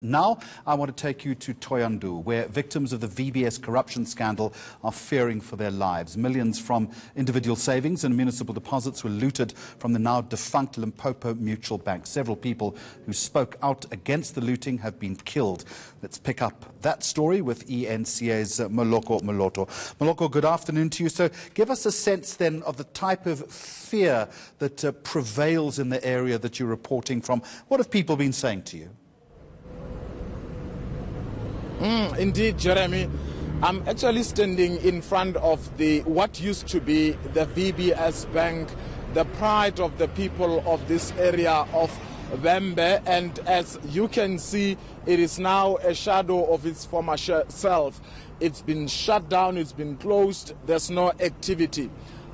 Now, I want to take you to Thohoyandou, where victims of the VBS corruption scandal are fearing for their lives. Millions from individual savings and municipal deposits were looted from the now defunct Limpopo Mutual Bank. Several people who spoke out against the looting have been killed. Let's pick up that story with eNCA's Moloko Moloto. Moloko, good afternoon to you. So give us a sense then of the type of fear that prevails in the area that you're reporting from. What have people been saying to you? Indeed, Jeremy. I'm actually standing in front of what used to be the VBS bank, the pride of the people of this area of Vembe, and as you can see, it is now a shadow of its former self. It's been shut down, it's been closed, there's no activity.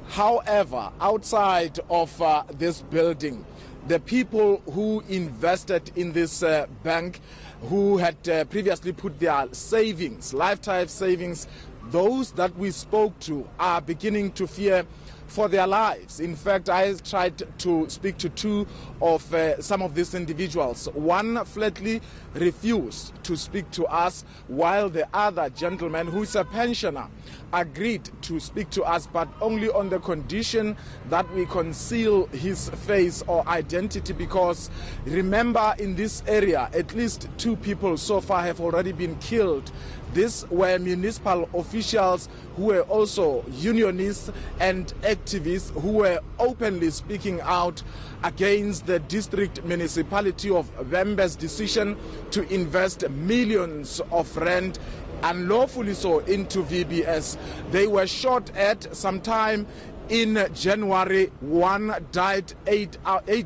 However, outside of this building, the people who invested in this bank, who had previously put their savings, lifetime savings, those that we spoke to are beginning to fear for their lives. In fact, I tried to speak to two of some of these individuals. One flatly refused to speak to us, while the other gentleman, who is a pensioner, agreed to speak to us, but only on the condition that we conceal his face or identity, because remember, in this area, at least 2 people so far have already been killed. These were municipal officials who were also unionists and activists who were openly speaking out against the district municipality of Vembe's decision to invest millions of rand, unlawfully so, into VBS. They were shot at sometime in January. One died 8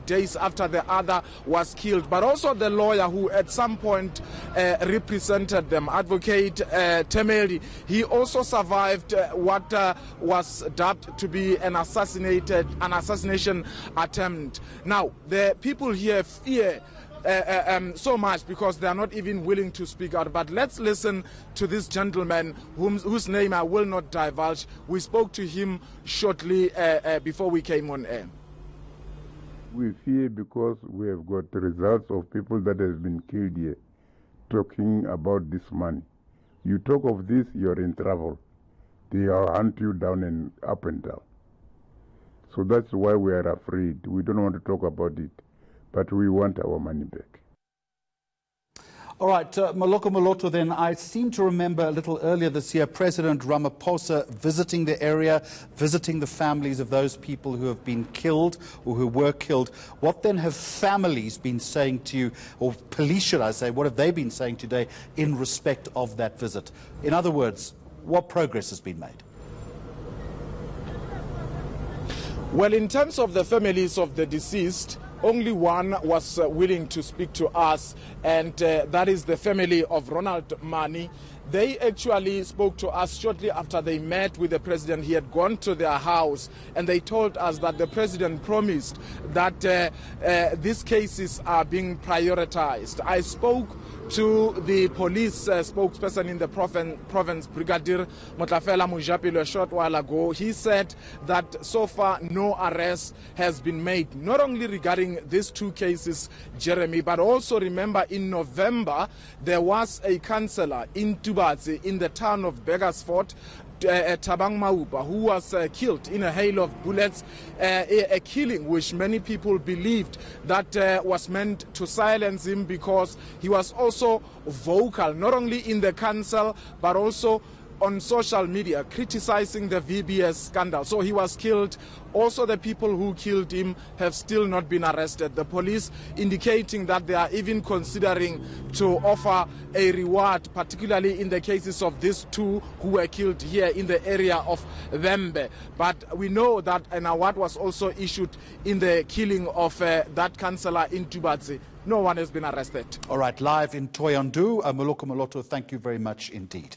days after the other was killed. But also the lawyer who at some point represented them, Advocate Temeli, he also survived what was dubbed to be an assassination attempt. Now, the people here fear so much because they are not even willing to speak out. But let's listen to this gentleman whose name I will not divulge. We spoke to him shortly before we came on air. We fear because we have got the results of people that have been killed here talking about this money. You talk of this, you're in trouble. They will hunt you down and up and down. So that's why we are afraid. We don't want to talk about it, but we want our money back. All right, Moloko Moloto, then, I seem to remember a little earlier this year President Ramaphosa visiting the area, visiting the families of those people who have been killed or who were killed. What then have families been saying to you, or police should I say, what have they been saying today in respect of that visit? In other words, what progress has been made? Well, in terms of the families of the deceased, only one was willing to speak to us, and that is the family of Ronald Mani. They actually spoke to us shortly after they met with the president. He had gone to their house, and they told us that the president promised that these cases are being prioritized. I spoke to the police spokesperson in the province, Brigadier Motlafela Mujapilo, a short while ago. He said that so far no arrest has been made, not only regarding these 2 cases, Jeremy, but also remember in November there was a councillor in Tubatsi in the town of Beggarsford, Tabang Mauba, who was killed in a hail of bullets, a killing which many people believed that was meant to silence him, because he was also vocal, not only in the council, but also on social media, criticizing the VBS scandal. So he was killed. Also, the people who killed him have still not been arrested. The police indicating that they are even considering to offer a reward, particularly in the cases of these 2 who were killed here in the area of Vembe. But we know that an award was also issued in the killing of that councillor in Tubatsi. No one has been arrested. All right, live in Thohoyandou, Moloko Moloto, thank you very much indeed.